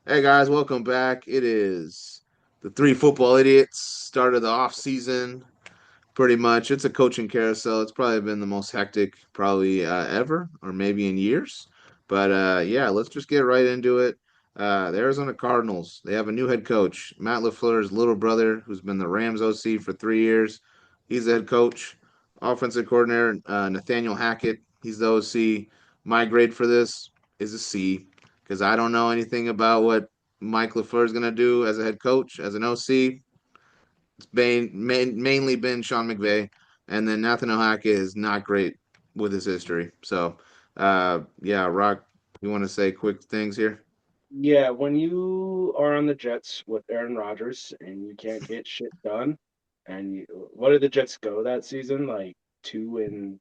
Hey guys, welcome back. It is the three football idiots. Start of the off season. Pretty much, it's a coaching carousel. It's probably been the most hectic, probably ever, or maybe in years. But yeah, let's just get right into it. The Arizona Cardinals. They have a new head coach, Matt LaFleur's little brother, who's been the Rams OC for 3 years. He's the head coach. Offensive coordinator Nathaniel Hackett. He's the OC. My grade for this is a C because I don't know anything about what Mike LaFleur is going to do as a head coach, as an OC. It's mainly been Sean McVay, and then Nathaniel Hackett is not great with his history. So, yeah, Rock, you want to say quick things here? Yeah, when you are on the Jets with Aaron Rodgers and you can't get shit done, what did the Jets go that season? Like 2-15,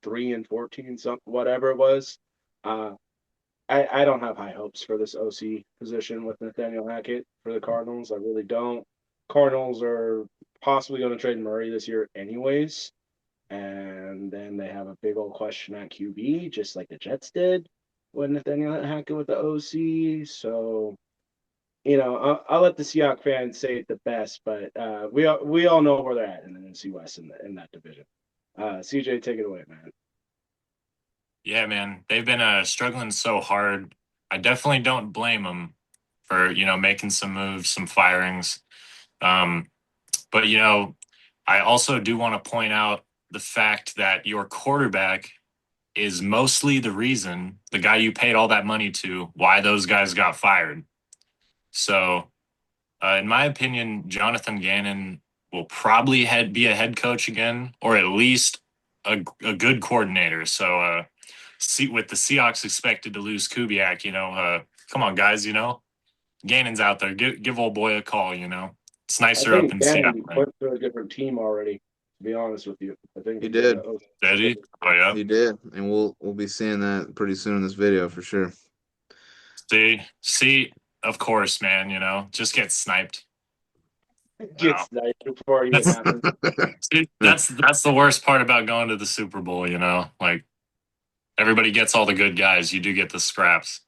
3-14, something, whatever it was. Uh, I don't have high hopes for this OC position with Nathaniel Hackett for the Cardinals. I really don't. Cardinals are possibly going to trade Murray this year, anyways, and then they have a big old question at QB, just like the Jets did when Nathaniel Hackett with the OC. So, I'll let the Seahawks fans say it the best, but we all know where they're at in the NFC West in that division. CJ, take it away, man. Yeah, man, they've been struggling so hard. I definitely don't blame them for making some moves, some firings. Um, but I also do want to point out the fact that your quarterback is mostly the reason the guy you paid all that money to why those guys got fired. So, in my opinion, Jonathan Gannon will probably be a head coach again, or at least a good coordinator. So, see, with the Seahawks expected to lose Kubiak, come on, guys, Gannon's out there. Give old boy a call. It's I nicer up think in Seattle. Gannon went to a different team already. To be honest with you, I think He did. Did he? Oh yeah. He did, and we'll be seeing that pretty soon in this video for sure. See, of course, man. Just get sniped. Wow. gets that before it even That's happens. see, that's the worst part about going to the Super Bowl. Like everybody gets all the good guys. You do get the scraps.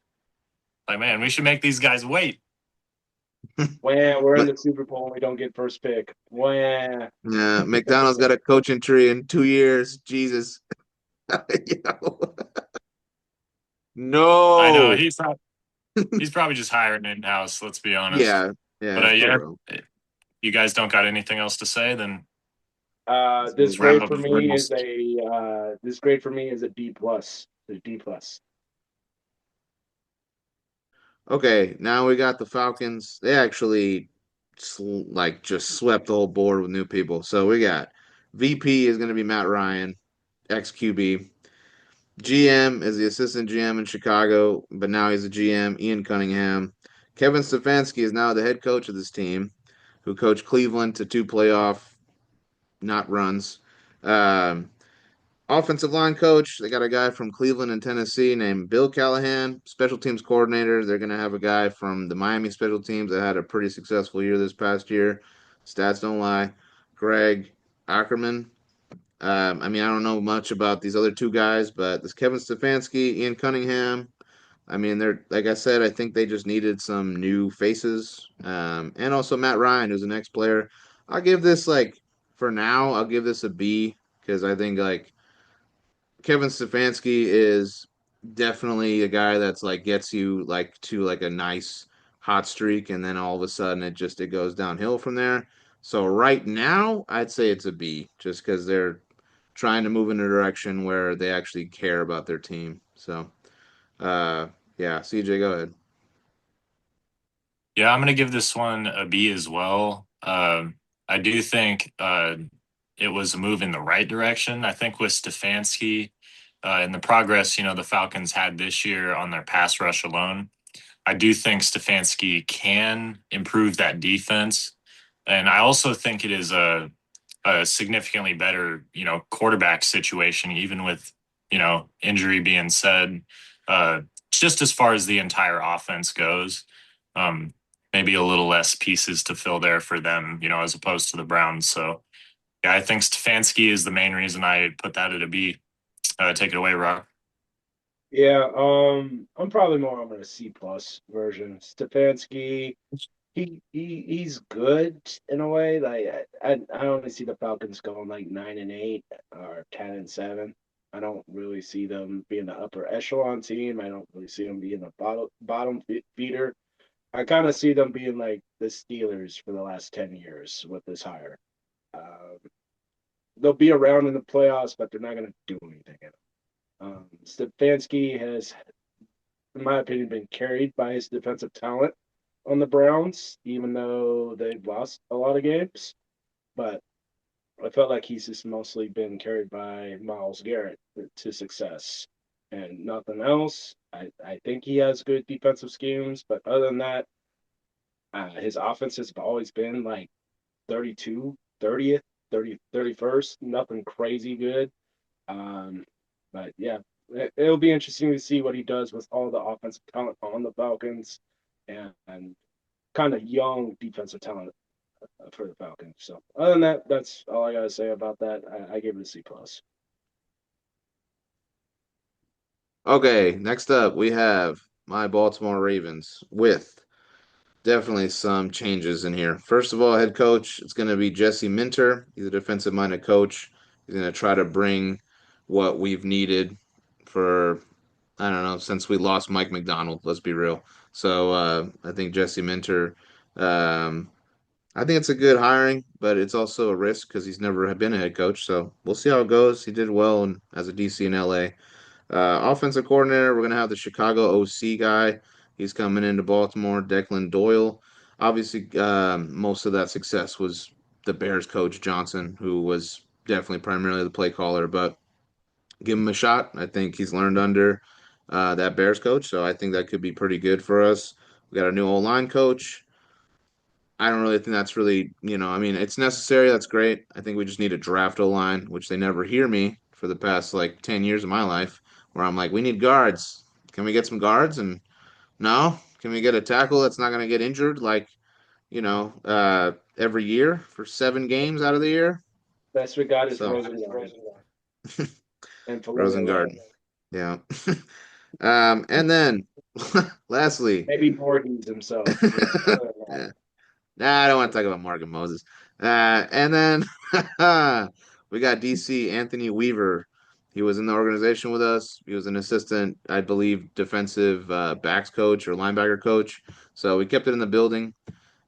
Like, man, we should make these guys wait. When we're in But the Super Bowl and we don't get first pick. When yeah, McDonald's got a coaching tree in 2 years. Jesus. You know? I know No. he's probably just hiring in house. Let's be honest. Yeah, But yeah, for yeah, real. you guys don't got anything else to say? Then This we'll wrap grade up for the me is Cardinals. a D plus. A D plus. Okay, now we got the Falcons. They actually like just swept the whole board with new people. So we got VP is going to be Matt Ryan, ex QB. GM is the assistant GM in Chicago, but now he's a GM, Ian Cunningham. Kevin Stefanski is now the head coach of this team, who coached Cleveland to two playoff not runs. Um, Offensive line coach, they got a guy from Cleveland and Tennessee named Bill Callahan. Special teams coordinator, they're going to have a guy from the Miami special teams that had a pretty successful year this past year. Stats don't lie. Greg Ackerman. I mean, I don't know much about these other two guys, but this Kevin Stefanski, Ian Cunningham. I mean, they're like I said. I think they just needed some new faces, and also Matt Ryan, who's an ex-player. I'll give this like for now. I'll give this a B because I think like Kevin Stefanski is definitely a guy that's like gets you like to like a nice hot streak, and then all of a sudden it goes downhill from there. So right now, I'd say it's a B, just because they're trying to move in a direction where they actually care about their team. So, uh, yeah, CJ, go ahead. Yeah, I'm gonna give this one a B as well. I do think it was a move in the right direction. I think with Stefanski and the progress the Falcons had this year on their pass rush alone, I do think Stefanski can improve that defense, and I also think it is a significantly better quarterback situation, even with injury being said. Just as far as the entire offense goes. Um, Maybe a little less pieces to fill there for them, as opposed to the Browns. So yeah, I think Stefanski is the main reason I put that at a B. Take it away, Rock. Yeah, I'm probably more on a C plus version. Stefanski, he's good in a way. Like I only see the Falcons going like 9-8 or 10-7. I don't really see them being the upper echelon team. I don't really see them being a bottom feeder. I kind of see them being like the Steelers for the last 10 years with this hire. Um, they'll be around in the playoffs, but they're not going to do anything in it. Stefanski has, in my opinion, been carried by his defensive talent on the Browns, even though they've lost a lot of games. But I felt like he's just mostly been carried by Miles Garrett to success and nothing else. I think he has good defensive schemes, but other than that, his offense has always been like 32, 30th, 30, 31st, nothing crazy good. Um, but yeah, it'll be interesting to see what he does with all the offensive talent on the Falcons and kind of young defensive talent for the Falcons. So other than that, that's all I gotta say about that. I gave it a C plus. Okay, next up we have my Baltimore Ravens with definitely some changes in here. First of all, head coach, it's going to be Jesse Minter. He's a defensive minded coach. He's going to try to bring what we've needed for, I don't know, since we lost Mike McDonald, let's be real. So I think Jesse Minter, um, I think it's a good hiring, but it's also a risk because he's never been a head coach. So we'll see how it goes. He did well as a DC in LA. Offensive coordinator, we're going to have the Chicago OC guy. He's coming into Baltimore, Declan Doyle. Obviously, most of that success was the Bears coach, Johnson, who was definitely primarily the play caller, but give him a shot. I think he's learned under that Bears coach, so I think that could be pretty good for us. We got a new O line coach. I don't really think that's really, I mean, it's necessary. That's great. I think we just need a draft O line, which they never hear me for the past like 10 years of my life, where I'm like, we need guards. Can we get some guards? And no, can we get a tackle that's not going to get injured like, every year for 7 games out of the year? Best we got is So, Rosengard and Rosengard. Falumelo. Yeah. And then lastly, Maybe Borges himself. Other than that, yeah. Nah, I don't want to talk about Morgan Moses. And then we got DC Anthony Weaver. He was in the organization with us. He was an assistant, I believe, defensive backs coach or linebacker coach. So we kept it in the building.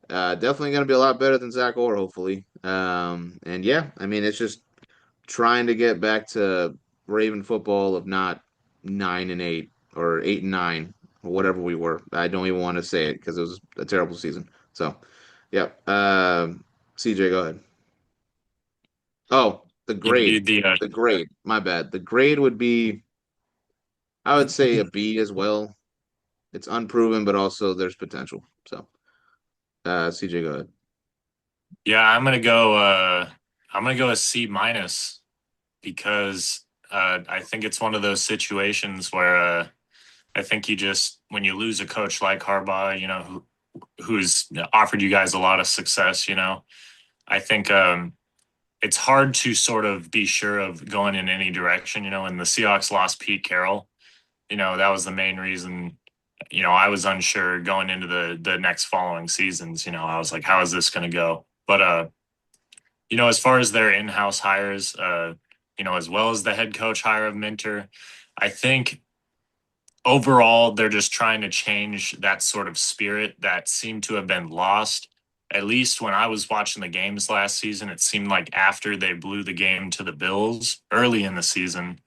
Definitely going to be a lot better than Zach Orr, hopefully. And yeah, I mean, it's just trying to get back to Raven football of not 9-8 or 8-9 or whatever we were. I don't even want to say it because it was a terrible season. So. Yep. CJ, go ahead. Oh, the You know, grade. the The grade. My bad. The grade would be, I would say a B as well. It's unproven, but also there's potential. So, CJ, go ahead. yeah, I'm gonna go a C minus because I think it's one of those situations where I think you just when you lose a coach like Harbaugh, who's offered you guys a lot of success, I think it's hard to sort of be sure of going in any direction, when the Seahawks lost Pete Carroll, that was the main reason, I was unsure going into the next following seasons, I was like, how is this going to go? But as far as their in-house hires, as well as the head coach hire of Minter, I think overall they're just trying to change that sort of spirit that seemed to have been lost. At least when I was watching the games last season, it seemed like after they blew the game to the Bills early in the season,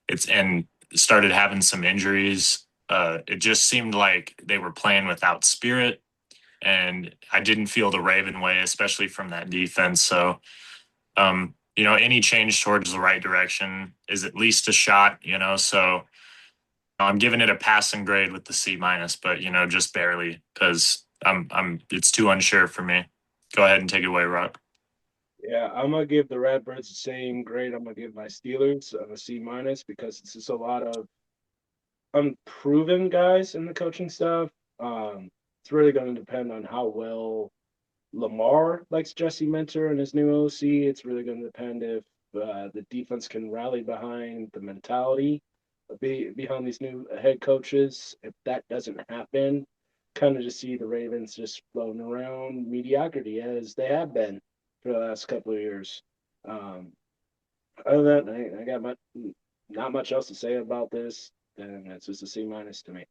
it's and started having some injuries. It just seemed like they were playing without spirit, and I didn't feel the Raven way, especially from that defense. So any change towards the right direction is at least a shot, So I'm giving it a passing grade with the C minus, but just barely because it's too unsure for me. Go ahead and take it away, Rock. yeah, I'm gonna give the Redbirds the same grade I'm gonna give my Steelers a C minus because it's just a lot of unproven guys in the coaching staff. It's really going to depend on how well Lamar likes Jesse Minter and his new OC. It's really going to depend if the defense can rally behind the mentality behind these new head coaches. If that doesn't happen, kind of just see the Ravens just floating around mediocrity as they have been for the last couple of years. Um, Other than that, I got not much else to say about this, and it's just a C minus to me.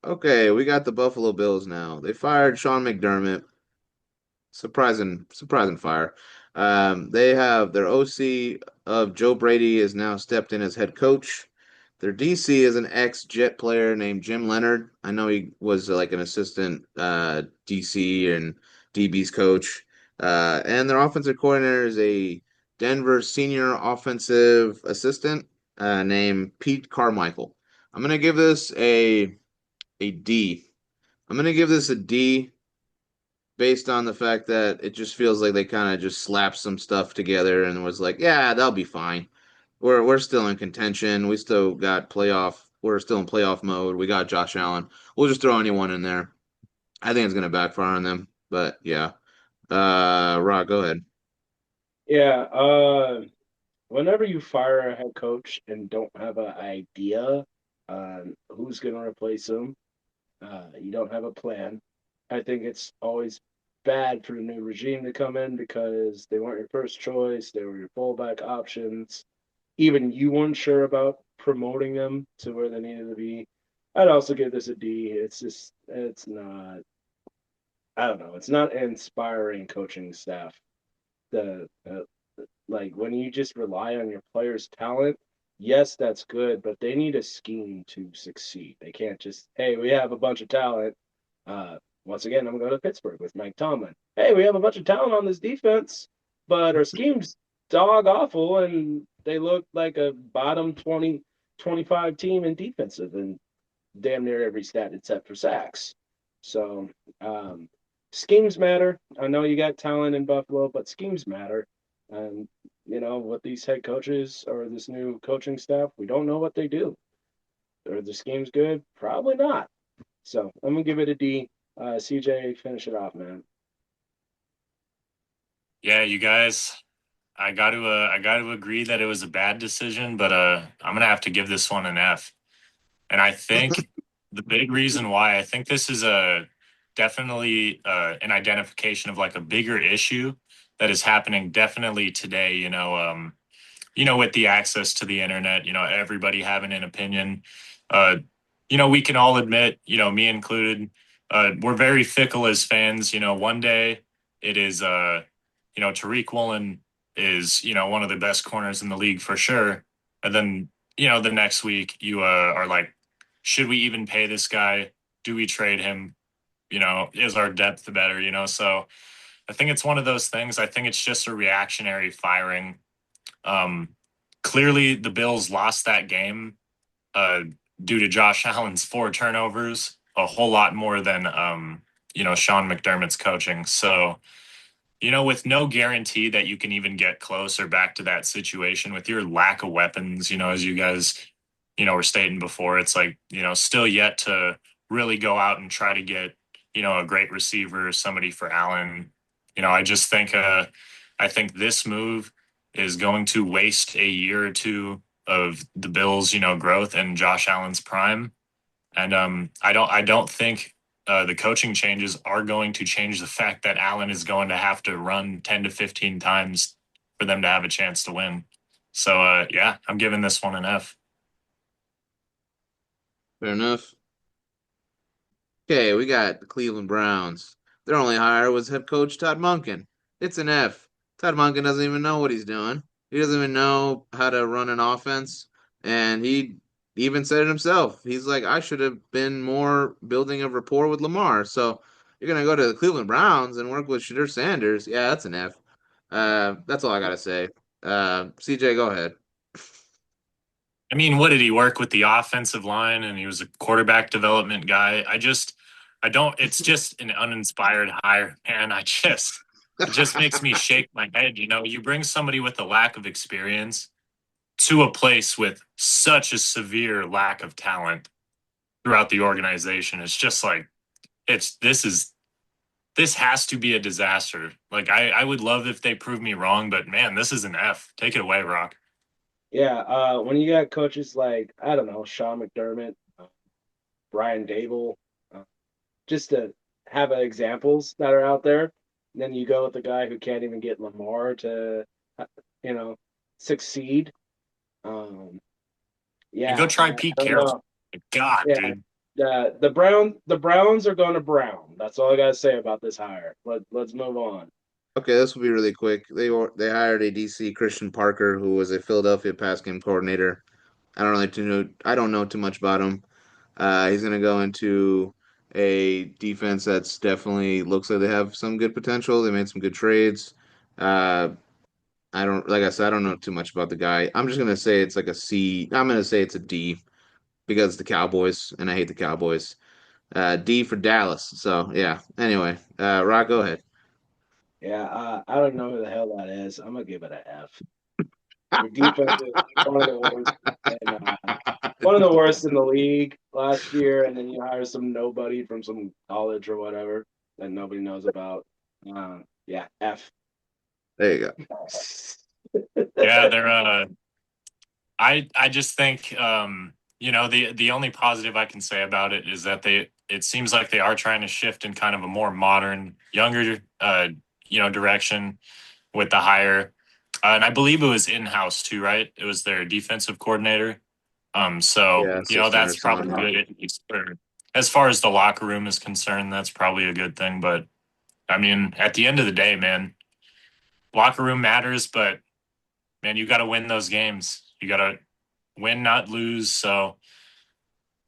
Okay, we got the Buffalo Bills now. They fired Sean McDermott. Surprising fire. They have their OC of Joe Brady is now stepped in as head coach. Their DC is an ex-Jet player named Jim Leonard. I know he was like an assistant DC and DB's coach. And their offensive coordinator is a Denver senior offensive assistant named Pete Carmichael. I'm gonna give this a D. I'm gonna give this a D based on the fact that it just feels like they kind of just slapped some stuff together and was like, yeah, that'll be fine. We're still in contention. We still got playoff. We're still in playoff mode. We got Josh Allen. We'll just throw anyone in there. I think it's gonna backfire on them. But yeah. Rock, go ahead. Yeah, whenever you fire a head coach and don't have an idea on who's going to replace him, you don't have a plan. I think it's always bad for the new regime to come in because they weren't your first choice. They were your fallback options. Even you weren't sure about promoting them to where they needed to be. I'd also give this a D. It's not, I don't know, it's not inspiring coaching staff. The like when you just rely on your players' talent, yes, that's good, but they need a scheme to succeed. They can't just, hey, we have a bunch of talent. Uh, Once again, I'm going to go to Pittsburgh with Mike Tomlin. Hey, we have a bunch of talent on this defense, but our scheme's dog awful, and they look like a bottom 20, 25 team in defensive and damn near every stat except for sacks. So um, schemes matter. I know you got talent in Buffalo, but schemes matter. And with these head coaches or this new coaching staff, we don't know what they do. Are the schemes good? Probably not. So I'm gonna give it a D. CJ, finish it off, man. Yeah, you guys, I got to agree that it was a bad decision, but I'm gonna have to give this one an F. And I think the big reason why I think this is a definitely an identification of like a bigger issue that is happening definitely today. With the access to the internet, everybody having an opinion. Uh, we can all admit, me included, we're very fickle as fans. One day it is, Tariq Woolen is, one of the best corners in the league for sure. And then, the next week you are like, should we even pay this guy? Do we trade him? Is our depth better? So I think it's one of those things. I think it's just a reactionary firing. Um, Clearly, the Bills lost that game uh, due to Josh Allen's 4 turnovers, a whole lot more than Sean McDermott's coaching. So, with no guarantee that you can even get close or back to that situation with your lack of weapons, as you guys, were stating before, it's like, still yet to really go out and try to get, a great receiver, somebody for Allen. I just think, I think this move is going to waste a year or two of the Bills, growth and Josh Allen's prime. And I don't think the coaching changes are going to change the fact that Allen is going to have to run 10 to 15 times for them to have a chance to win. So yeah, I'm giving this one an F. Fair enough. Okay, we got the Cleveland Browns. Their only hire was head coach Todd Monken. It's an F. Todd Monken doesn't even know what he's doing. He doesn't even know how to run an offense. And he even said it himself. He's like, I should have been more building a rapport with Lamar. So you're gonna go to the Cleveland Browns and work with Shadur Sanders. Yeah, that's an F. That's all I gotta say. CJ, go ahead. I mean, what did he work with the offensive line and he was a quarterback development guy? I don't, it's just an uninspired hire, man. It just makes me shake my head. You bring somebody with a lack of experience to a place with such a severe lack of talent throughout the organization. It's just like, this has to be a disaster. Like, I would love if they prove me wrong, but man, this is an F. Take it away, Rock. Yeah, when you got coaches like, I don't know, Sean McDermott, Brian Dable, uh, just to have examples that are out there, then you go with a guy who can't even get Lamar to, uh, you know, succeed. Um, And go yeah, try I Pete don't Carroll. know. God, Yeah, dude. the Browns are going to Brown. That's all I gotta say about this hire. Let's move on. Okay, this will be really quick. They hired a DC Christian Parker, who was a Philadelphia pass game coordinator. I don't know too much about him. He's gonna go into a defense that's definitely looks like they have some good potential. They made some good trades. Uh, I don't like I said, I don't know too much about the guy. I'm just gonna say it's like a C. I'm gonna say it's a D because it's the Cowboys, and I hate the Cowboys. D for Dallas. So yeah. Anyway, Rock, go ahead. Yeah, I don't know who the hell that is. I'm gonna give it an F. Your defense is one of the worst, and one of the worst in the league last year, and then you hire some nobody from some college or whatever that nobody knows about. Yeah, F. There you go. Yeah, they're I just think the only positive I can say about it is that it seems like they are trying to shift in kind of a more modern, younger direction with the hire. And I believe it was in-house too, right? It was their defensive coordinator. So Yeah, 600 that's something. probably good. As far as the locker room is concerned, that's probably a good thing. But I mean, at the end of the day, man, locker room matters, but man, you got to win those games. You got to win, not lose. So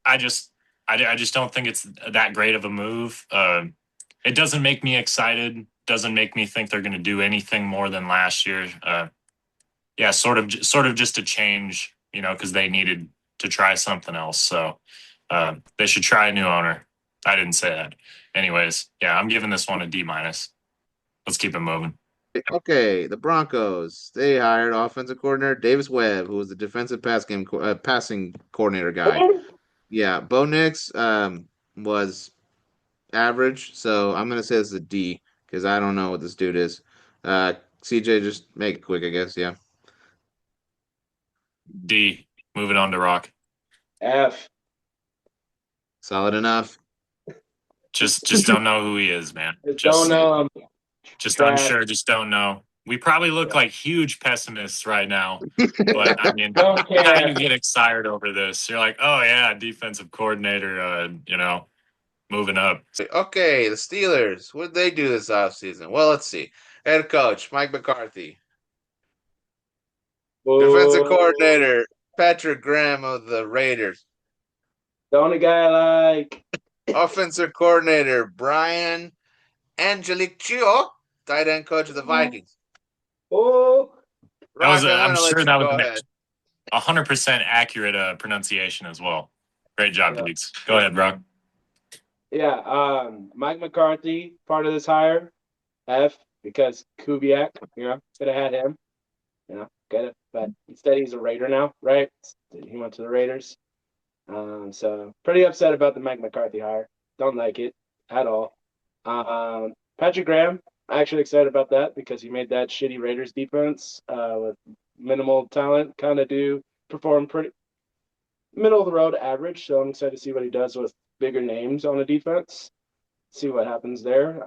I just, I just don't think it's that great of a move. It doesn't make me excited. Doesn't make me think they're going to do anything more than last year. Yeah, sort of just a change, because they needed to try something else. So they should try a new owner. I didn't say that. Anyways, yeah, I'm giving this one a D minus. Let's keep it moving. Okay, the Broncos. They hired offensive coordinator Davis Webb, who was the defensive passing coordinator guy. Yeah, Bo Nix was average, so I'm gonna say this is a D because I don't know what this dude is. CJ, just make it quick, I guess. Yeah, D. Moving on to Rock. F. solid enough. Just don't know who he is, man. Just don't Just know. just Trash. unsure. Just don't know. We probably look like huge pessimists right now, but I mean, Don't how do you care. get excited over this? You're like, oh yeah, defensive coordinator. Moving up. Okay, the Steelers. What did they do this offseason? Well, let's see. Head coach Mike McCarthy, defensive Boo. coordinator Patrick Graham of the Raiders, The only guy I like. offensive coordinator Brian Angelichio, tight end coach of the Vikings. Oh, That was, Rock, I'm I'm gonna let sure you that was go an ahead. 100% accurate pronunciation as well. Great job, yeah. Deeks. Go ahead, Brock. Yeah. Mike McCarthy, part of this hire. F because Kubiak, could have had him, get it. But instead he's a Raider now, right? He went to the Raiders. So pretty upset about the Mike McCarthy hire. Don't like it at all. Patrick Graham, actually excited about that because he made that shitty Raiders defense with minimal talent kind of do perform pretty middle of the road average. So I'm excited to see what he does with bigger names on the defense. See what happens there.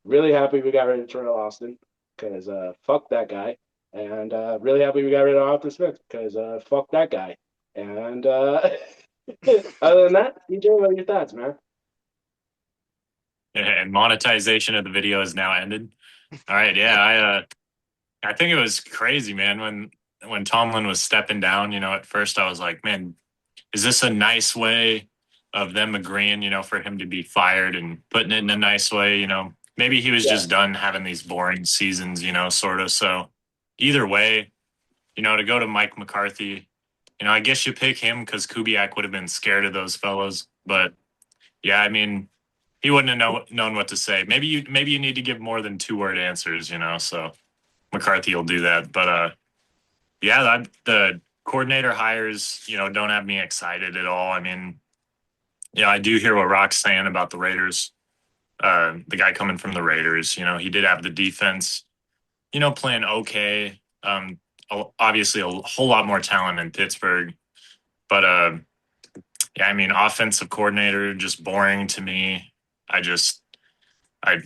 Really happy we got rid of Terrell Austin because fuck that guy, and really happy we got rid of Arthur Smith because fuck that guy. And other than that, DJ, what are your thoughts, man? And monetization of the video has now ended. All right, yeah, I think it was crazy, man, when Tomlin was stepping down. At first I was like, man, is this a nice way of them agreeing, for him to be fired and putting it in a nice way? Maybe he was Yeah, just done having these boring seasons, sort of. So either way, to go to Mike McCarthy, I guess you pick him because Kubiak would have been scared of those fellows. But yeah, I mean, he wouldn't have known what to say. Maybe you need to give more than 2-word answers, So McCarthy will do that. But yeah, the coordinator hires, don't have me excited at all. I mean, yeah, I do hear what Rock's saying about the Raiders. The guy coming from the Raiders, he did have the defense, playing okay. obviously a whole lot more talent in Pittsburgh. But yeah, I mean, offensive coordinator just boring to me. I just I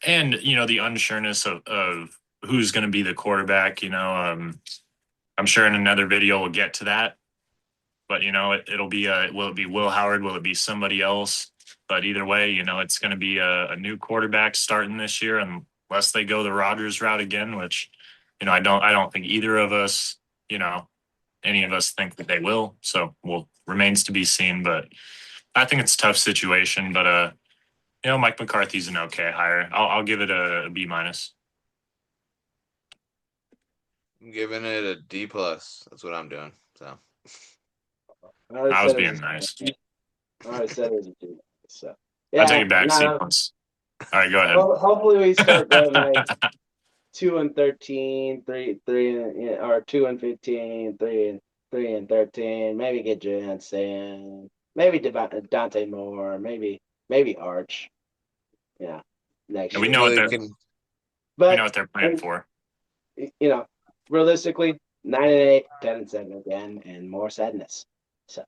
and the unsureness of who's going to be the quarterback. I'm sure in another video we'll get to that. But it'll be will it be Will Howard? Will it be somebody else? But either way, it's going to be a new quarterback starting this year, unless they go the Rodgers route again, which I don't think either of us, you know, any of us think that they will. So will remains to be seen. But I think it's a tough situation. But Mike McCarthy's an okay hire. I'll give it a B minus. I'm giving it a D plus. That's what I'm doing. So I already I was said it was being nice. I already said it was a D. So I take yeah, it back. no. Sequence. All right, go ahead. Hopefully we start going like 2-13, 3 or 2-15, 3-13. Maybe get Jansen, maybe Dante Moore, maybe Arch. Yeah, next And we you year. know what really they're can. we know But what they're playing and for. realistically, 9-8, 10-7 again, and more sadness. So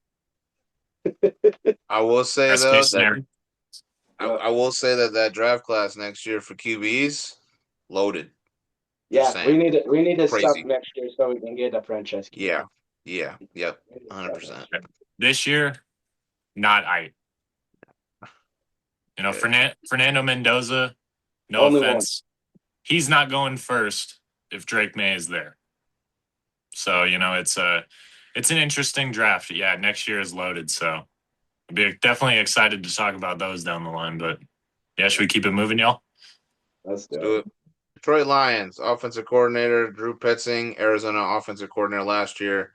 I will say Best though case that scenario. I will say that draft class next year for QBs loaded. Just yeah, we saying, need to suck crazy. next year so we can get a franchise Yeah, QB. yep, We need to suck 100%. next year. This year, not I. Okay. Fernando Mendoza, no Only one. offense. He's not going first if Drake May is there. So, it's an interesting draft. Yeah, next year is loaded. So I'd be definitely excited to talk about those down the line. But yeah, should we keep it moving, y'all? Let's Let's do do it. it. Detroit Lions offensive coordinator Drew Petzing, Arizona offensive coordinator last year.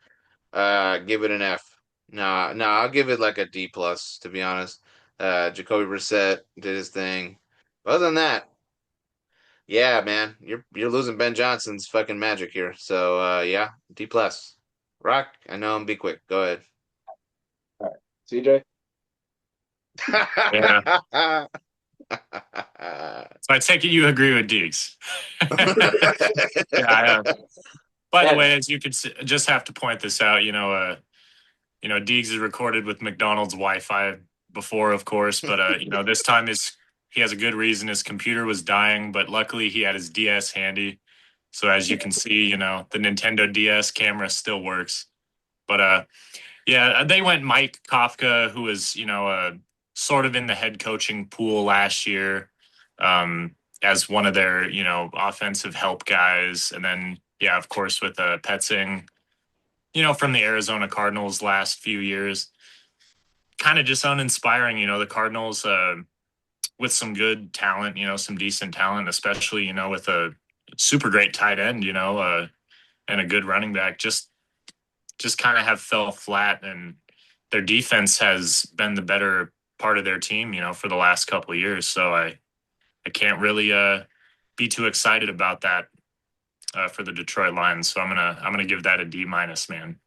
Give it an F. Nah, I'll give it like a D plus to be honest. Jacoby Brissett did his thing. Other than that, yeah, man, you're losing Ben Johnson's fucking magic here. So yeah, D plus. Rock, I know I'm be quick. Go ahead. All right, CJ. Yeah. So I take it you agree with Deeks. Yeah, I have. By the And way, as you could just have to point this out, Deegs is recorded with McDonald's Wi-Fi before, of course, but this time he has a good reason. His computer was dying, but luckily he had his DS handy. So as you can see, the Nintendo DS camera still works. But yeah, they went Mike Kafka, who was sort of in the head coaching pool last year, as one of their offensive help guys, and then yeah, of course with Petzing, from the Arizona Cardinals last few years. Kind of just uninspiring, the Cardinals with some good talent, some decent talent, especially, with a super great tight end, and a good running back, just kind of have fell flat. And their defense has been the better part of their team, for the last couple of years. So I can't really be too excited about that for the Detroit Lions. So I'm gonna give that a D minus, man.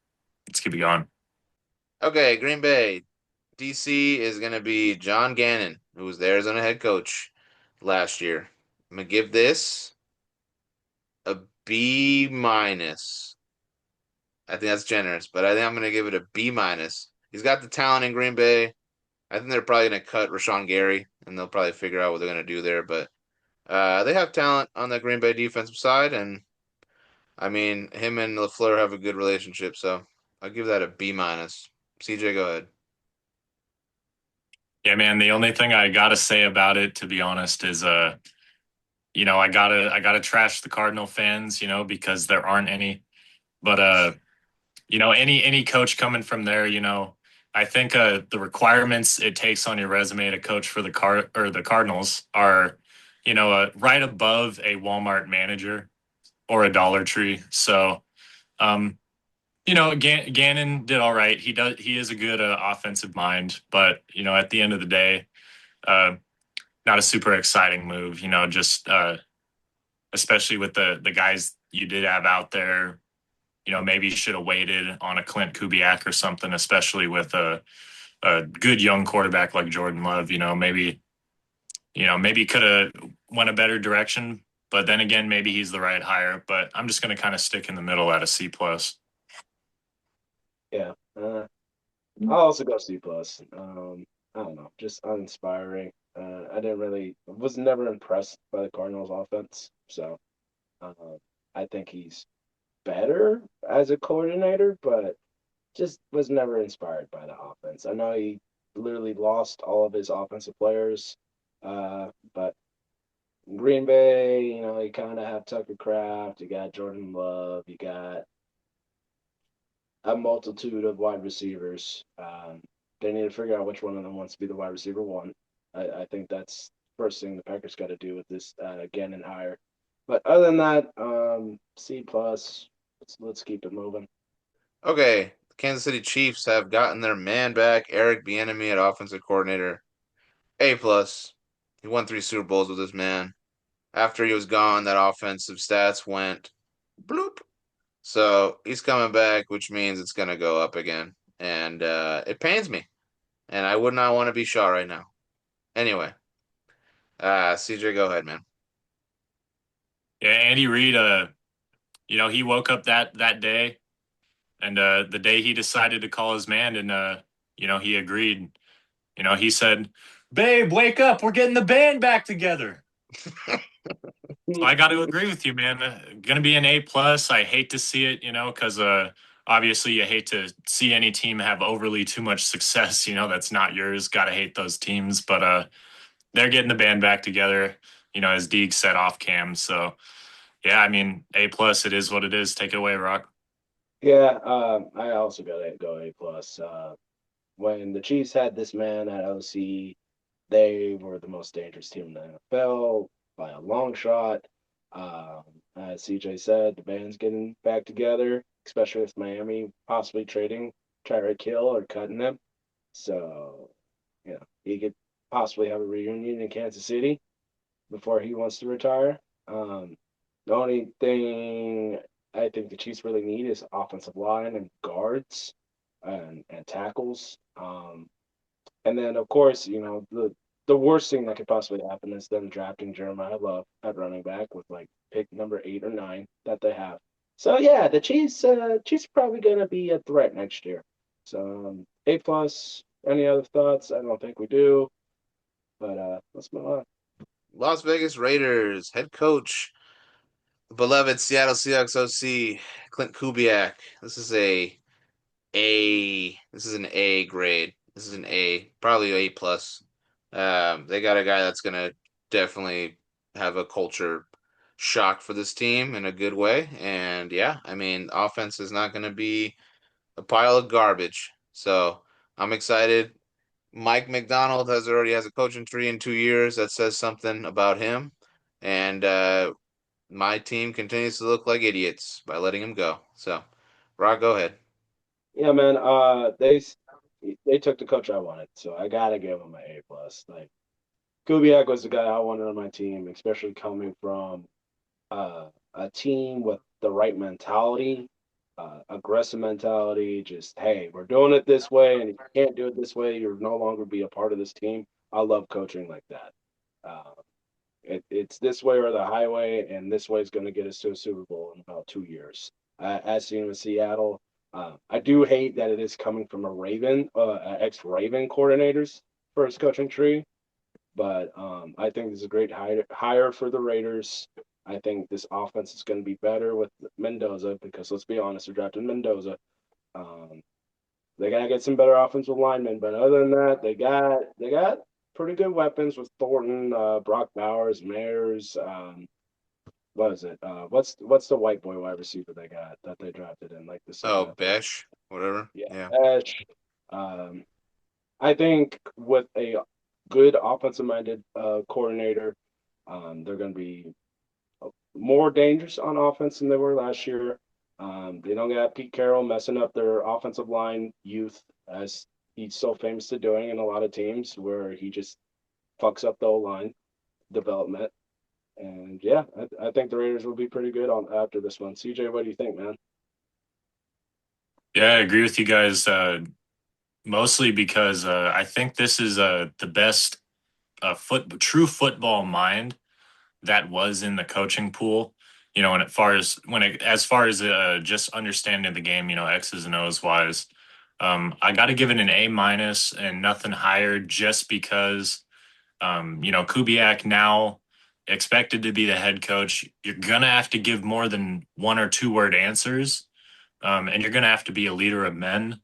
Let's keep it going. Okay, Green Bay. DC is going to be John Gannon, who was the Arizona head coach last year. I'm going to give this a B minus. I think that's generous, but I think I'm going to give it a B minus. He's got the talent in Green Bay. I think they're probably going to cut Rashawn Gary, and they'll probably figure out what they're going to do there. But they have talent on the Green Bay defensive side, and I mean, him and LaFleur have a good relationship, so I'll give that a B minus. CJ, go ahead. Yeah, man. The only thing I gotta say about it, to be honest, is I gotta trash the Cardinal fans, because there aren't any. But any coach coming from there, I think the requirements it takes on your resume to coach for the Cardinals are, right above a Walmart manager or a Dollar Tree. So, um, Gannon did all right. He is a good offensive mind, but at the end of the day, uh, not a super exciting move. Just especially with the guys you did have out there. Maybe you should have waited on a Clint Kubiak or something, especially with a good young quarterback like Jordan Love. Maybe could have went a better direction. But then again, maybe he's the right hire. But I'm just going to kind of stick in the middle at a C plus. Yeah. I'll also go C plus. I don't know, just uninspiring. Was never impressed by the Cardinals offense. So uh, I think he's better as a coordinator, but just was never inspired by the offense. I know he literally lost all of his offensive players, but Green Bay, you kind of have Tucker Kraft, you got Jordan Love, you got a multitude of wide receivers. They need to figure out which one of them wants to be the wide receiver one. I think that's the first thing the Packers got to do with this Gannon hire. But other than that, C plus. Let's keep it moving. Okay, the Kansas City Chiefs have gotten their man back, Eric Bieniemy at offensive coordinator. A plus. He won 3 Super Bowls with this man. After he was gone, that offensive stats went bloop. So he's coming back, which means it's gonna go up again, and it pains me. And I would not want to be Shaw right now. Anyway, CJ, go ahead, man. Yeah, Andy Reid, he woke up that day, and the day he decided to call his man, and he agreed. He said, "Babe, wake up! We're getting the band back together." So I got to agree with you, man. Going to be an A plus. I hate to see it, because obviously you hate to see any team have overly too much success. That's not yours. Got to hate those teams, but they're getting the band back together. As Deeg said off cam. So yeah, I mean, A plus. It is what it is. Take it away, Rock. Yeah, I also got to go A plus. When the Chiefs had this man at OC, they were the most dangerous team in the NFL by a long shot. Um, as CJ said, the band's getting back together, especially with Miami possibly trading Tyreek Hill or cutting them. So, he could possibly have a reunion in Kansas City before he wants to retire. The only thing I think the Chiefs really need is offensive line and guards and tackles. And then, of course, the worst thing that could possibly happen is them drafting Jeremiah Love at running back with like pick number 8 or 9 that they have. So yeah, the Chiefs are probably gonna be a threat next year. So A plus. Any other thoughts? I don't think we do. But let's move on. Las Vegas Raiders head coach, beloved Seattle Seahawks OC, Clint Kubiak. This is an A grade. This is an A, probably A plus. They got a guy that's gonna definitely have a culture shock for this team in a good way. And yeah, I mean, offense is not gonna be a pile of garbage. So I'm excited. Mike McDonald already has a coaching tree in 2 years. That says something about him. And my team continues to look like idiots by letting him go. So, Rock, go ahead. Yeah, man. They took the coach I wanted, so I gotta give them an A plus. Like Kubiak was the guy I wanted on my team, especially coming from a team with the right mentality, aggressive mentality. Just hey, we're doing it this way, and if you can't do it this way, you'll no longer be a part of this team. I love coaching like that. Uh, it's this way or the highway, and this way is going to get us to a Super Bowl in about 2 years. As seen with Seattle, I do hate that it is coming from a ex-Raven coordinators for his coaching tree, but I think this is a great hire for the Raiders. I think this offense is going to be better with Mendoza because let's be honest, they're drafting Mendoza. Um, they gotta get some better offensive linemen, but other than that, they got pretty good weapons with Thornton, Brock Bowers, Mayers. What is it? What's the white boy wide receiver they got that they drafted in like the Oh, second? Besh, whatever. Yeah, Yeah. Ash. Um, I think with a good offensive-minded coordinator, they're going to be more dangerous on offense than they were last year. They don't got Pete Carroll messing up their offensive line youth as he's so famous to doing in a lot of teams where he just fucks up the O line development. And yeah, I think the Raiders will be pretty good on after this one. CJ, what do you think, man? Yeah, I agree with you guys. Mostly because I think this is the best true football mind that was in the coaching pool. You know, and as far as just understanding the game, you know, X's and O's wise, I got to give it an A minus and nothing higher, just because you know, Kubiak now expected to be the head coach. You're gonna have to give more than one or two word answers, and you're gonna have to be a leader of men.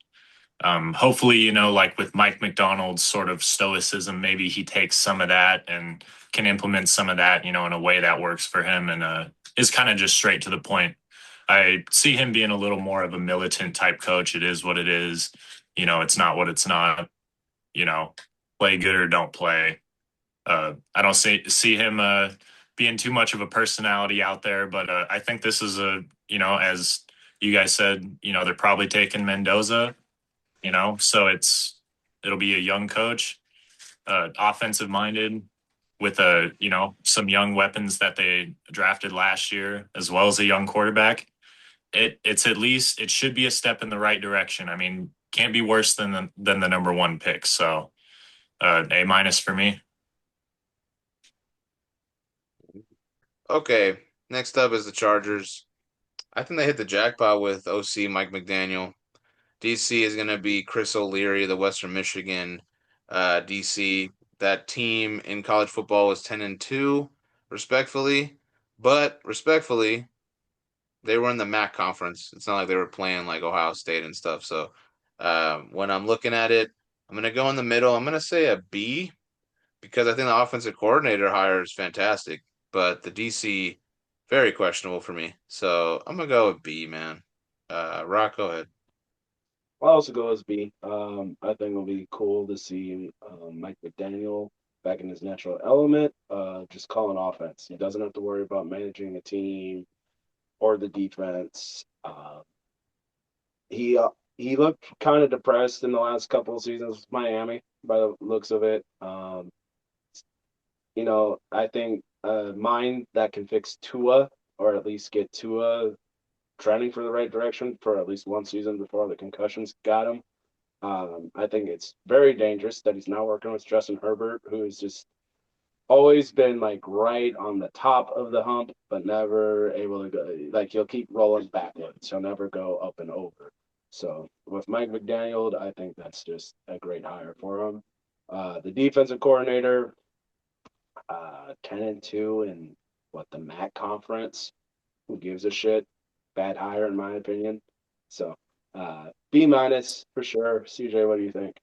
Hopefully, you know, like with Mike McDonald's sort of stoicism, maybe he takes some of that and can implement some of that, you know, in a way that works for him and is kind of just straight to the point. I see him being a little more of a militant type coach. It is what it is. You know, it's not what it's not. You know, play good or don't play. I don't see him being too much of a personality out there, but I think this is a, you know, as you guys said, you know, they're probably taking Mendoza, you know, so it'll be a young coach, offensive minded, with you know, some young weapons that they drafted last year, as well as a young quarterback. It's at least, it should be a step in the right direction. I mean, can't be worse than the number one pick. So A minus for me. Okay, next up is the Chargers. I think they hit the jackpot with OC Mike McDaniel. DC is going to be Chris O'Leary, the Western Michigan DC. That team in college football was 10-2, respectfully, but respectfully, they were in the MAC conference. It's not like they were playing like Ohio State and stuff. So when I'm looking at it, I'm going to go in the middle. I'm going to say a B because I think the offensive coordinator hire is fantastic, but the DC very questionable for me. So I'm gonna go with B, man. Rock, go ahead. I'll also go as B. I think it'll be cool to see Mike McDaniel back in his natural element, just calling offense. He doesn't have to worry about managing a team or the defense. He looked kind of depressed in the last couple of seasons with Miami by the looks of it. You know, I think a mind that can fix Tua, or at least get Tua trending for the right direction for at least one season before the concussions got him. I think it's very dangerous that he's now working with Justin Herbert, who has just always been like right on the top of the hump, but never able to go. Like he'll keep rolling backwards. He'll never go up and over. So with Mike McDaniel, I think that's just a great hire for him. The defensive coordinator, 10-2 in what, the MAC conference. Who gives a shit? Bad hire in my opinion. So B minus for sure. CJ, what do you think?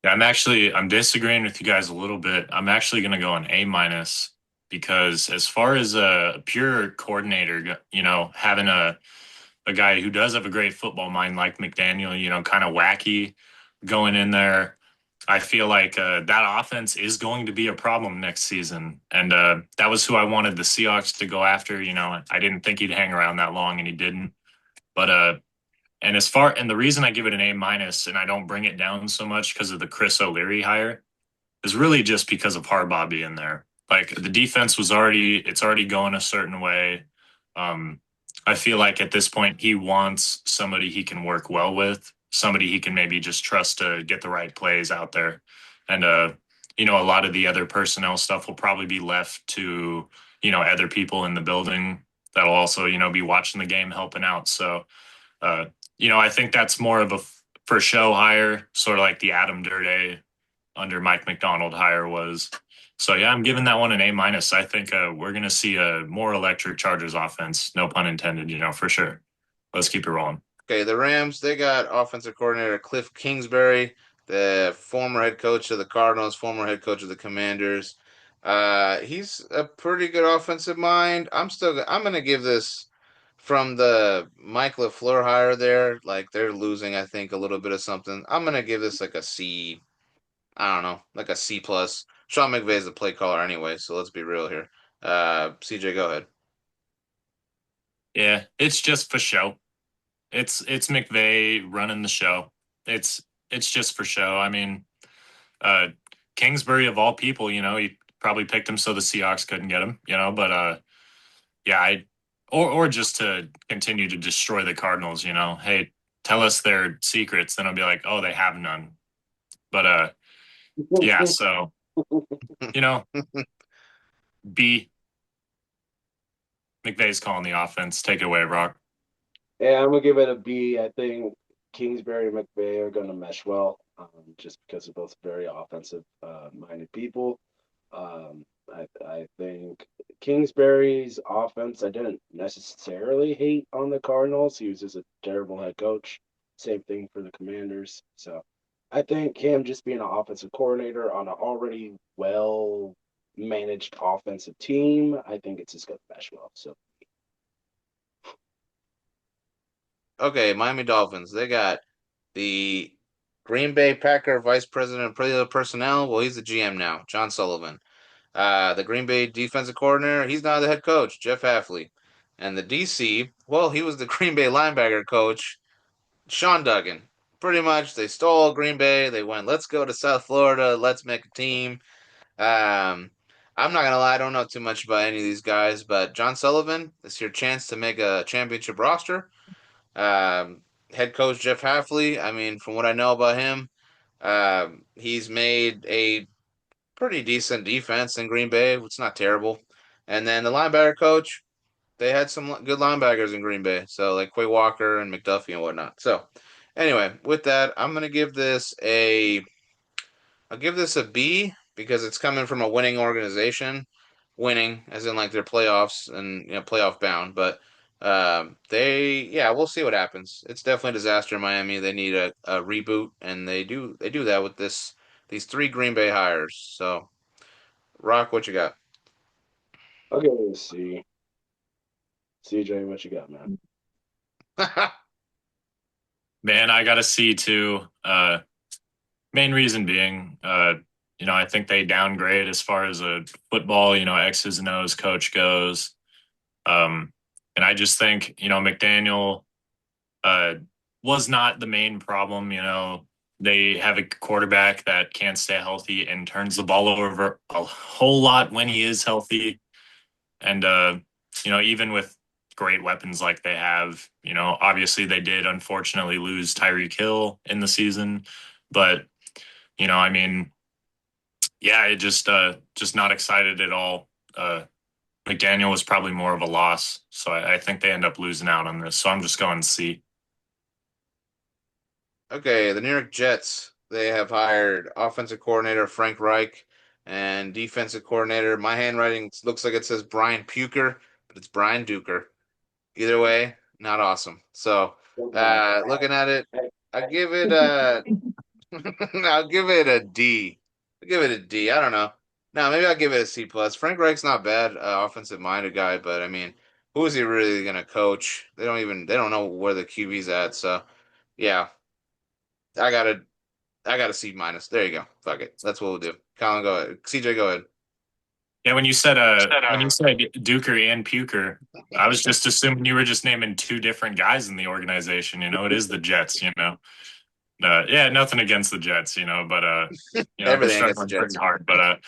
Yeah, I'm disagreeing with you guys a little bit. I'm actually going to go an A minus because as far as a pure coordinator, you know, having a guy who does have a great football mind like McDaniel, you know, kind of wacky going in there, I feel like that offense is going to be a problem next season. And that was who I wanted the Seahawks to go after. You know, I didn't think he'd hang around that long, and he didn't. But and the reason I give it an A minus and I don't bring it down so much because of the Chris O'Leary hire is really just because of Harbaugh being there. Like the defense it's already going a certain way. Um, I feel like at this point he wants somebody he can work well with, somebody he can maybe just trust to get the right plays out there. And you know, a lot of the other personnel stuff will probably be left to, you know, other people in the building that'll also, you know, be watching the game, helping out. So uh, you know, I think that's more of a for show hire, sort of like the Adam Dirty under Mike McDonald hire was. So yeah, I'm giving that one an A minus. I think we're going to see a more electric Chargers offense. No pun intended, you know, for sure. Let's keep it rolling. Okay, the Rams, they got offensive coordinator Cliff Kingsbury, the former head coach of the Cardinals, former head coach of the Commanders. He's a pretty good offensive mind. I'm gonna give this from the Mike LaFleur hire there. Like they're losing, I think, a little bit of something. I'm gonna give this like a C. I don't know, like a C plus. Sean McVay is the play caller anyway, so let's be real here. CJ, go ahead. Yeah, it's just for show. It's McVay running the show. It's it's just for show. I mean, uh, Kingsbury of all people, you know, he probably picked him so the Seahawks couldn't get him, you know. But yeah, or just to continue to destroy the Cardinals, you know. Hey, tell us their secrets, then I'll be like, oh, they have none. But yeah, so you know, B. McVay's calling the offense. Take it away, Rock. Yeah, I'm gonna give it a B. I think Kingsbury and McVay are gonna mesh well, just because they're both very offensive minded people. I think Kingsbury's offense I didn't necessarily hate on the Cardinals. He was just a terrible head coach. Same thing for the Commanders. So I think him just being an offensive coordinator on an already well managed offensive team, I think it's just gonna mesh well. So Okay, Miami Dolphins. They got the Green Bay Packer Vice President of Player Personnel. Well, he's the GM now, John Sullivan. The Green Bay defensive coordinator, he's now the head coach, Jeff Hafley. And the DC, well, he was the Green Bay linebacker coach, Sean Duggan. Pretty much, they stole Green Bay. They went, let's go to South Florida. Let's make a team. Um, I'm not gonna lie, I don't know too much about any of these guys, but John Sullivan, this is your chance to make a championship roster. Um, Head coach Jeff Hafley, I mean, from what I know about him, he's made a pretty decent defense in Green Bay. It's not terrible. And then the linebacker coach, they had some good linebackers in Green Bay. So like Quay Walker and McDuffie and whatnot. So anyway, with that, I'll give this a B because it's coming from a winning organization. Winning, as in like their playoffs and playoff bound. But we'll see what happens. It's definitely a disaster in Miami. They need a reboot, and they do that with these three Green Bay hires. So Rock, what you got? okay, let's see. CJ, what you got, man? Man, I got a C too. Main reason being, I think they downgrade as far as a football, X's and O's coach goes. Um, and I just think, McDaniel uh, was not the main problem. They have a quarterback that can't stay healthy and turns the ball over a whole lot when he is healthy. And, even with great weapons like they have, obviously they did unfortunately lose Tyreek Hill in the season. But, I mean, yeah, it just not excited at all. McDaniel was probably more of a loss. So I think they end up losing out on this. So I'm just going C. Okay, the New York Jets. They have hired offensive coordinator Frank Reich and defensive coordinator. My handwriting looks like it says Brian Puker, but it's Brian Duker. Either way, not awesome. So, looking at it, I give it a I'll give it a D. I'll give it a D. I don't know. No, maybe I'll give it a C plus. Frank Reich's not bad, offensive minded guy, but I mean, who is he really gonna coach? They don't know where the QB's at. So yeah, I got a I got a C minus. There you go. Fuck it. That's what we'll do. Colin, go ahead. CJ, go ahead. Yeah, when you said Duker and Puker, I was just assuming you were just naming two different guys in the organization. It is the Jets. Yeah, nothing against the Jets. But they're Everything against the struggling pretty Jets. hard. But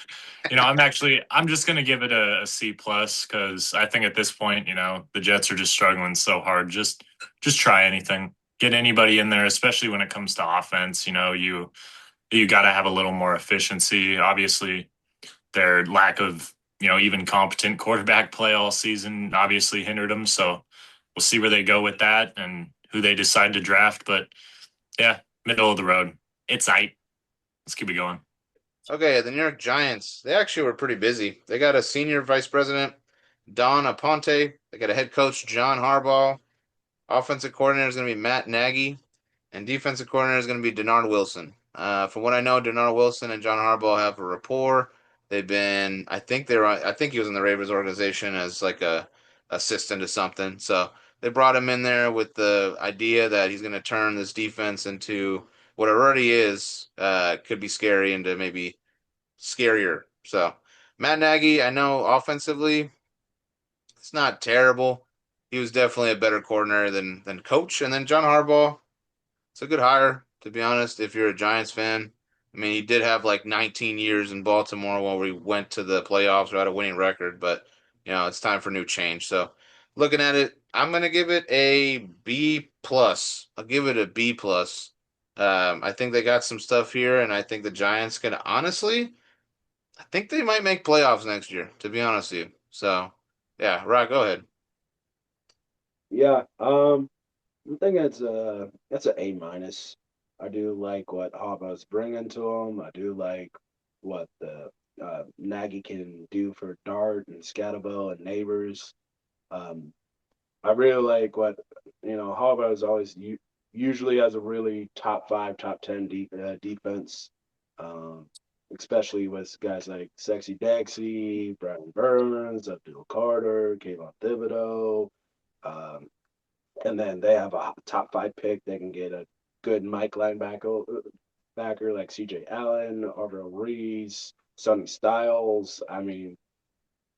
I'm just gonna give it a C plus because I think at this point, the Jets are just struggling so hard. Just try anything, get anybody in there, especially when it comes to offense. You got to have a little more efficiency. Obviously, their lack of even competent quarterback play all season obviously hindered them. So we'll see where they go with that and who they decide to draft. But yeah, middle of the road. It's aight. Let's keep it going. Okay, the New York Giants. They actually were pretty busy. They got a senior vice president, Don Aponte. They got a head coach, John Harbaugh. Offensive coordinator is going to be Matt Nagy, and defensive coordinator is going to be Denard Wilson. From what I know, Denard Wilson and John Harbaugh have a rapport. They've been, I think he was in the Ravens organization as like a assistant to something. So they brought him in there with the idea that he's going to turn this defense into what it already is. Could be scary into maybe scarier. So Matt Nagy, I know offensively, it's not terrible. He was definitely a better coordinator than coach. And then John Harbaugh, it's a good hire, to be honest, if you're a Giants fan. I mean, he did have like 19 years in Baltimore while we went to the playoffs without a winning record, but it's time for new change. So looking at it, I'm gonna give it a B plus. I'll give it a B plus. I think they got some stuff here, and I think the Giants can honestly, I think they might make playoffs next year, to be honest with you. So, yeah, Rock, go ahead. Yeah, I think it's a A minus. I do like what Hava's bringing to him. I do like what the Nagy can do for Dart and Scatterbo and Neighbors. Um, I really like what Hava is always usually has a really top five, top 10 defense, um, especially with guys like Sexy Dexy, Brian Burns, Abdul Carter, Kayvon Thibodeau. Um, and then they have a top five pick. They can get a good Mike linebacker backer like CJ Allen, Arvell Reese, Sonny Styles. I mean,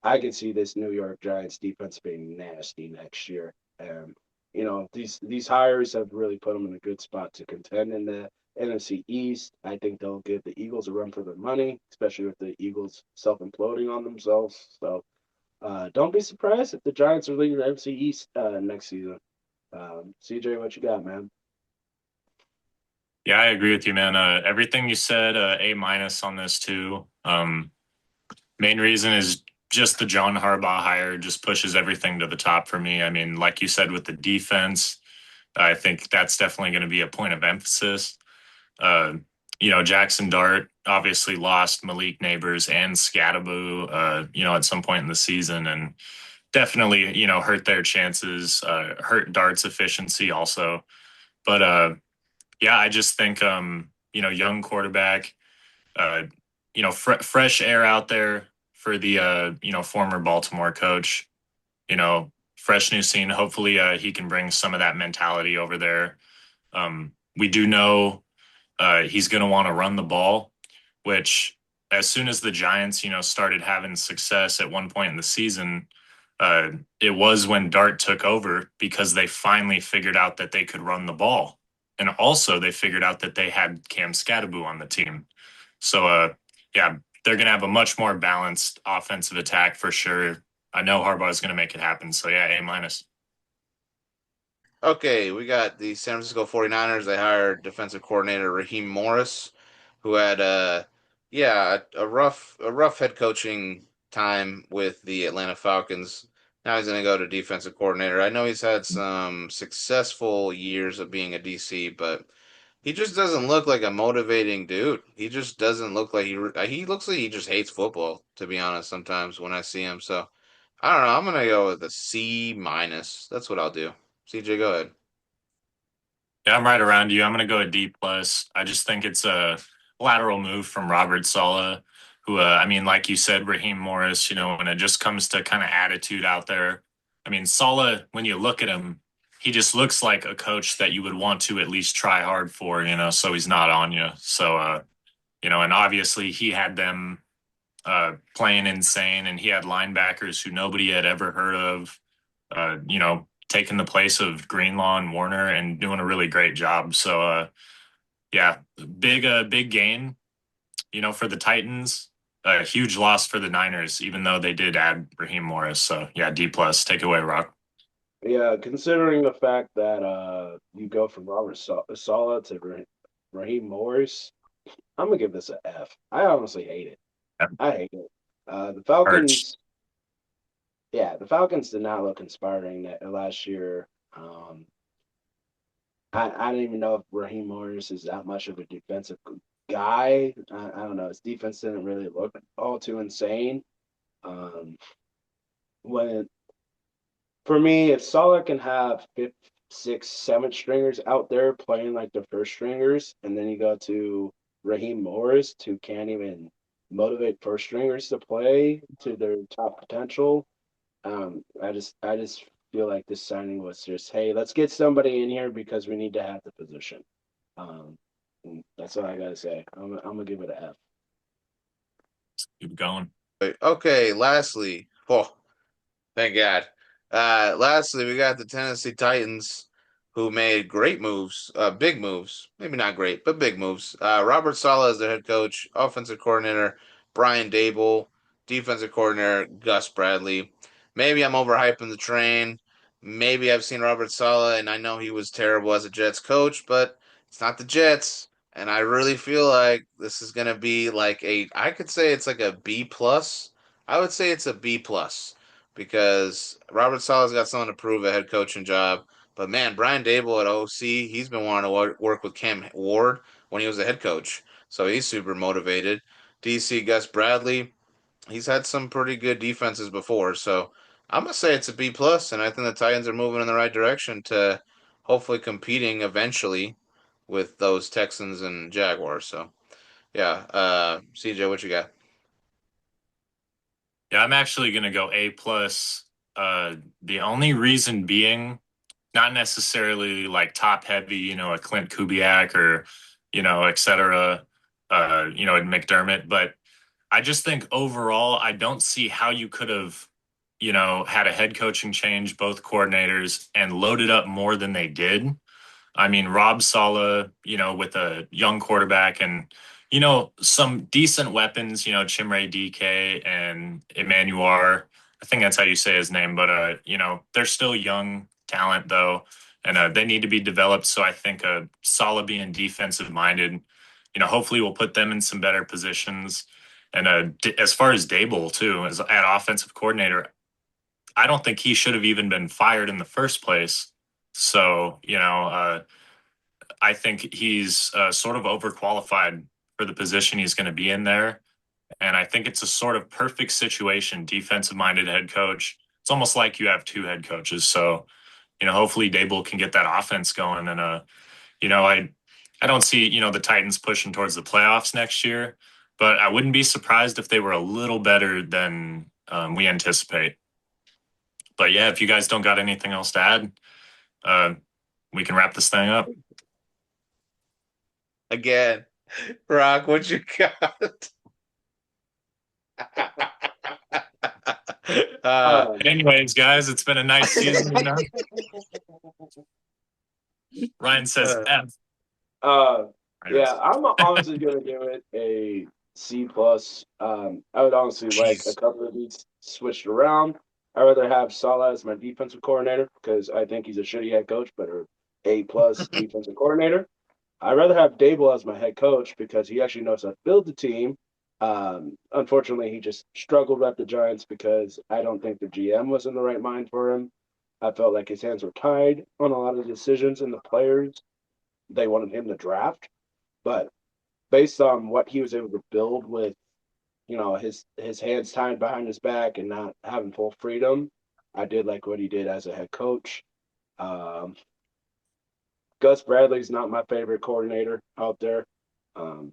I can see this New York Giants defense being nasty next year. These hires have really put them in a good spot to contend in the NFC East. I think they'll give the Eagles a run for their money, especially with the Eagles self imploding on themselves. So don't be surprised if the Giants are leading the NFC East next season. CJ, what you got, man? Yeah, I agree with you, man. Everything you said, A minus on this too. Main reason is just the John Harbaugh hire just pushes everything to the top for me. I mean, like you said with the defense, I think that's definitely going to be a point of emphasis. Uh, Jackson Dart obviously lost Malik Neighbors and Scattaboo, at some point in the season, and definitely, hurt their chances, hurt Dart's efficiency also. But yeah, I just think, young quarterback, uh, fresh air out there for the, former Baltimore coach, fresh new scene. Hopefully, he can bring some of that mentality over there. We do know he's going to want to run the ball, which as soon as the Giants, started having success at one point in the season, uh, it was when Dart took over because they finally figured out that they could run the ball. And also they figured out that they had Cam Scattaboo on the team. So, yeah, they're going to have a much more balanced offensive attack for sure. I know Harbaugh is going to make it happen. So, yeah, A minus. Okay, we got the San Francisco 49ers. They hired defensive coordinator Raheem Morris, who had a rough head coaching time with the Atlanta Falcons. Now he's going to go to defensive coordinator. I know he's had some successful years of being a DC, but he just doesn't look like a motivating dude. He just doesn't look like he looks like he just hates football, to be honest, sometimes when I see him. So I don't know. I'm gonna go with a C minus. That's what I'll do. CJ, go ahead. Yeah, I'm right around you. I'm going to go a D plus. I just think it's a lateral move from Robert Sala, who, I mean, like you said, Raheem Morris. When it just comes to kind of attitude out there. I mean, Sala, when you look at him, he just looks like a coach that you would want to at least try hard for. So he's not on you. So, and obviously he had them playing insane, and he had linebackers who nobody had ever heard of. Taking the place of Greenlaw and Warner and doing a really great job. So, yeah, big gain, for the Titans. A huge loss for the Niners, even though they did add Raheem Morris. So, yeah, D plus. Take it away, Rock. Yeah, considering the fact that you go from Sala to Raheem Morris, I'm gonna give this a F. I honestly hate it. I hate it. The Arch. Falcons, yeah, the Falcons did not look inspiring last year. I don't even know if Raheem Morris is that much of a defensive guy. I don't know. His defense didn't really look all too insane. Um, when For me, if Salah can have fifth, six, seven stringers out there playing like the first stringers, and then you go to Raheem Morris, who can't even motivate first stringers to play to their top potential. I just feel like this signing was just, hey, let's get somebody in here because we need to have the position. Um, and that's all I gotta say. I'm gonna give it a F. Keep going. Okay, lastly, oh, thank God. Lastly, we got the Tennessee Titans who made great moves, big moves. Maybe not great, but big moves. Robert Saleh is their head coach, offensive coordinator, Brian Dable, defensive coordinator, Gus Bradley. Maybe I'm overhyping the train. Maybe I've seen Robert Saleh and I know he was terrible as a Jets coach, but it's not the Jets. and I really feel like this is gonna be like I could say it's like a B plus. I would say it's a B plus because Robert Sala's got something to prove a head coaching job. But man, Brian Dable at OC, he's been wanting to work with Cam Ward when he was a head coach, so he's super motivated. DC Gus Bradley, he's had some pretty good defenses before, so I'm gonna say it's a B plus, and I think the Titans are moving in the right direction to hopefully competing eventually with those Texans and Jaguars. So yeah, CJ, what you got? Yeah, I'm actually gonna go A plus. The only reason being not necessarily like top heavy, a Clint Kubiak or, et cetera, McDermott. But I just think overall, I don't see how you could have, had a head coaching change, both coordinators, and loaded up more than they did. I mean, Rob Sala, with a young quarterback and, some decent weapons, Chimere DK and Emmanuel. I think that's how you say his name, but, they're still young talent though, and they need to be developed. So I think Sala being defensive minded, hopefully will put them in some better positions. And as far as Dable too, as at offensive coordinator, I don't think he should have even been fired in the first place. So, I think he's sort of overqualified for the position he's going to be in there. And I think it's a sort of perfect situation, defensive minded head coach. It's almost like you have two head coaches. So, hopefully Dable can get that offense going. And, you know, I, I don't see, the Titans pushing towards the playoffs next year, but I wouldn't be surprised if they were a little better than we anticipate. But yeah, if you guys don't got anything else to add, uh, we can wrap this thing up. Again, Rock, what you got? uh, Um, Anyways, guys, it's been a nice season. Ryan says uh, F. uh, yeah, Anyways, I'm honestly gonna give it a C plus. I would honestly like a jeez. couple of these switched around. I'd rather have Salah as my defensive coordinator because I think he's a shitty head coach, but a A plus defensive coordinator. I'd rather have Dable as my head coach because he actually knows how to build the team. Unfortunately, he just struggled at the Giants because I don't think the GM was in the right mind for him. I felt like his hands were tied on a lot of decisions and the players they wanted him to draft. But based on what he was able to build with, his hands tied behind his back and not having full freedom, I did like what he did as a head coach. Um, Gus Bradley's not my favorite coordinator out there. Um,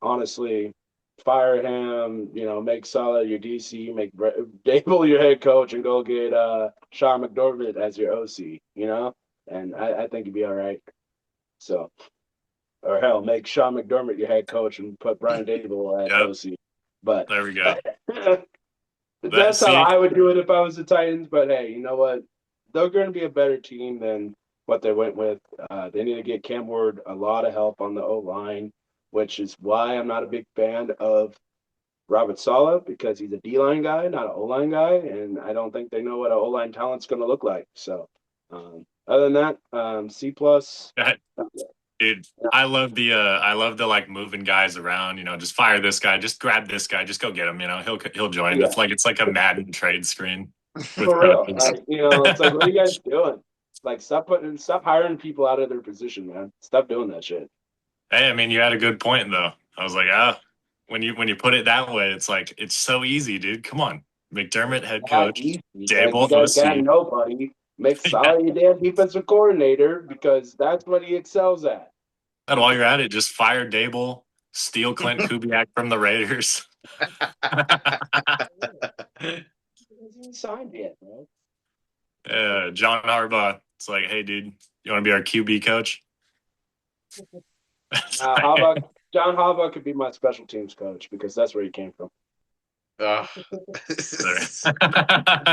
Honestly, fire him. Make Salah your DC, make Dable your head coach, and go get Sean McDormand as your OC. And I think he'd be all right. So, or hell, make Sean McDermott your head coach and put Brian Dable at Yep, OC. But there we go. that's how See, I would do it if I was the Titans. But hey, you know what? They're going to be a better team than what they went with. They need to get Cam Ward a lot of help on the O line, which is why I'm not a big fan of Robert Sala because he's a D line guy, not an O line guy, and I don't think they know what an O line talent's going to look like. So, other than that, C plus. dude, I love the like moving guys around. Just fire this guy, just grab this guy, just go get him. He'll join. Yeah, It's like a Madden trade screen with for real. coaches. It's like, what are you guys doing? Like, stop hiring people out of their position, man. Stop doing that shit. Hey, I mean, you had a good point though. I was like, when you put it that way, it's like it's so easy, dude. Come on, McDermott head Not coach, easy. Like, you Dable guys got OC. nobody. Make Yeah, Solid your damn defensive coordinator because that's what he excels at. and while you're at it, just fire Dable, steal Clint Kubiak from the Raiders. He hasn't even signed yet, man. John Harbaugh. It's like, hey, dude, you want to be our QB coach? How about John Harbaugh could be my special teams coach because that's where he came from. uh,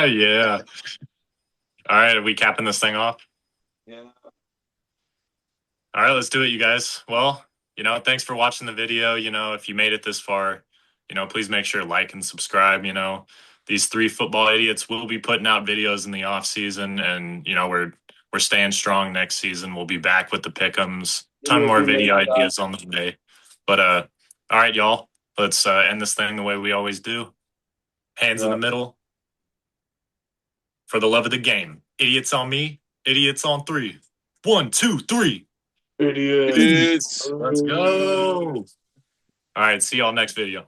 Yeah. All right, are we capping this thing off? Yeah. All right, let's do it, you guys. Well, thanks for watching the video. If you made it this far, please make sure to like and subscribe. These three football idiots will be putting out videos in the off season, and we're we're staying strong next season. We'll be back with the pick'ems. Ton We'll more be video making ideas on the way. But all right, y'all. Let's end this thing the way we always do. Hands in the middle. For the love of the game. Idiots on me. Idiots on 3. 1, 2, 3. Idiots. Idiots. Let's go. All right. See y'all next video.